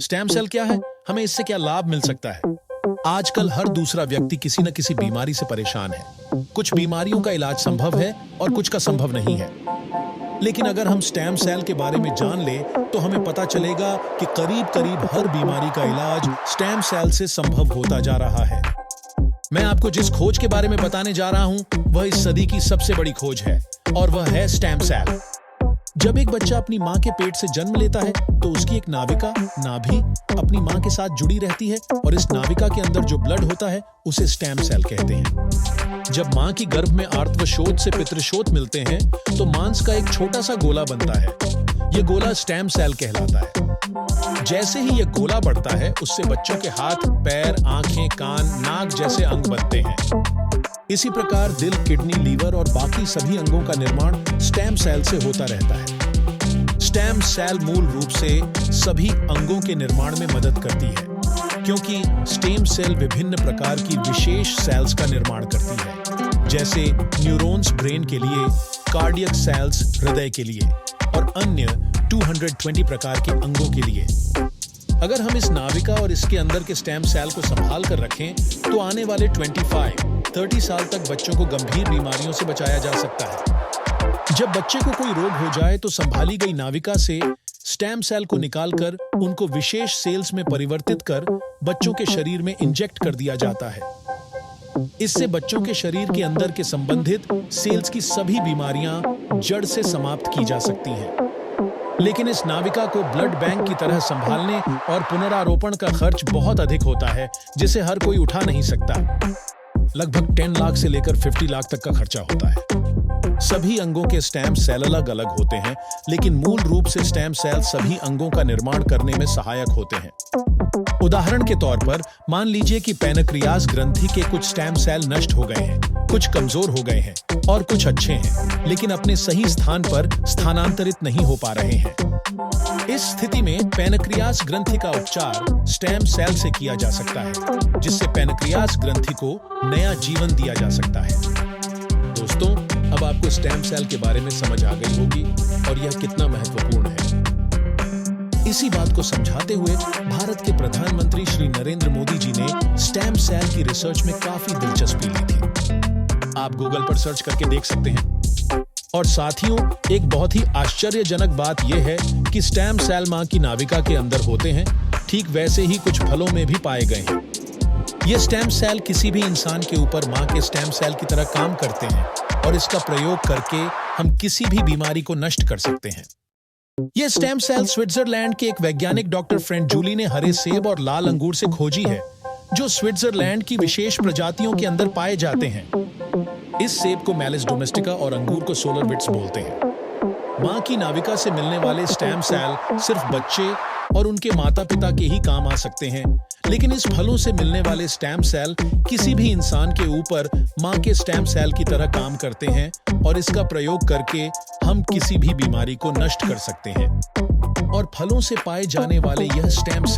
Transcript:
Stem cell क्या है? हमें इससे क्या लाभ मिल सकता है? आजकल हर दूसरा व्यक्ति किसी न किसी बीमारी से परेशान है। कुछ बीमारियों का इलाज संभव है और कुछ का संभव नहीं है। लेकिन अगर हम स्टेम सेल के बारे में जान ले तो हमें पता चलेगा कि करीब-करीब हर बीमारी का इलाज स्टेम सेल से संभव होता जा रहा है। मैं आपको जिस खोज के बारे में बताने जा रहा हूं, वह इस सदी की सबसे बड़ी खोज है और वह है स्टेम सेल। जब एक बच्चा अपनी मां के पेट से जन्म लेता है तो उसकी एक नाभिका नाभि अपनी मां के साथ जुड़ी रहती है और इस नाभिका के अंदर जो ब्लड होता है उसे स्टेम सेल कहते हैं। जब मां की गर्भ में आर्तवशोथ से पितृशोथ मिलते हैं तो मांस का एक छोटा सा गोला बनता है। यह गोला स्टेम सेल कहलाता है। जैसे ही यह गोला बढ़ता है उससे बच्चों के हाथ, पैर, आंखें, कान, नाक जैसे अंग बनते हैं। इसी प्रकार दिल, किडनी, लीवर और बाकी सभी अंगों का निर्माण स्टेम सेल से होता रहता है। स्टेम सेल मूल रूप से सभी अंगों के निर्माण में मदद करती है, क्योंकि स्टेम सेल विभिन्न प्रकार की विशेष सेल्स का निर्माण करती है, जैसे न्यूरॉन्स ब्रेन के लिए, कार्डियक सेल्स हृदय के लिए और अन्य 220 प्रकार के अंगों के लिए। अगर हम इस नाभिका और इसके अंदर के स्टेम सेल को संभाल कर रखें तो आने वाले 25-30 साल तक बच्चों को गंभीर बीमारियों से बचाया जा सकता है। जब बच्चे को कोई रोग हो जाए तो संभाली गई नाभिका से स्टेम सेल को निकालकर उनको विशेष सेल्स में परिवर्तित कर बच्चों के शरीर में इंजेक्ट कर दिया जाता है। इससे बच्चों के शरीर के अंदर के संबंधित सेल्स की सभी बीमारियां जड़ से समाप्त की जा सकती हैं। लेकिन इस नाभिका को ब्लड बैंक की तरह संभालने और पुनरारोपण का खर्च बहुत अधिक होता है, जिसे हर कोई उठा नहीं सकता। लगभग 10 लाख से लेकर 50 लाख तक का खर्चा होता है। सभी अंगों के स्टेम सेल अलग अलग होते हैं, लेकिन मूल रूप से स्टेम सेल सभी अंगों का निर्माण करने में सहायक होते हैं। उदाहरण के तौर पर मान लीजिए कि पैनक्रियास ग्रंथि के कुछ स्टेम सेल नष्ट हो गए हैं, कुछ कमजोर हो गए हैं और कुछ अच्छे हैं, लेकिन अपने सही स्थान पर स्थानांतरित नहीं हो पा रहे हैं। इस स्थिति में पैनक्रियास ग्रंथि का उपचार स्टेम सेल से किया जा सकता है, जिससे पैनक्रियास ग्रंथि को नया जीवन दिया जा सकता है। दोस्तों, अब आपको स्टेम सेल के बारे में समझ आ गई होगी और यह कितना महत्वपूर्ण है। इसी बात को समझाते हुए भारत के प्रधानमंत्री श्री नरेंद्र मोदी जी ने स्टेम सेल की रिसर्च में काफी दिलचस्पी ली थी। आप गूगल पर सर्च करके देख सकते हैं। और साथियों, एक बहुत ही आश्चर्यजनक बात यह है कि स्टेम सेल मां की नाभिका के अंदर होते हैं, ठीक वैसे ही कुछ फलों में भी पाए गए हैं। ये स्टेम सेल किसी भी इंसान के ऊपर मां के स्टेम सेल की तरह काम करते हैं और इसका प्रयोग करके हम किसी भी बीमारी को नष्ट कर सकते हैं। ये स्टेम सेल स्विट्जरलैंड के एक वैज्ञानिक डॉक्टर फ्रेंड जूली ने हरे सेब और लाल अंगूर से खोजी है, जो स्विट्जरलैंड की विशेष प्रजातियों के अंदर पाए जाते हैं। इस सेब को मेलिस डोमेस्टिका और अंगूर को सोलरविट्स बोलते हैं। मां की नाभिका से मिलने वाले स्टेम सेल सिर्फ बच्चे और उनके माता-पिता के ही काम आ सकते हैं, लेकिन इस फलों से मिलने वाले स्टेम सेल किसी भी इंसान के ऊपर मां के स्टेम सेल की तरह काम करते हैं और इसका प्रयोग करके हम किसी भी बीमारी को नष्ट कर सकते हैं। और फलों से पाए जाने वाले यह स्टेम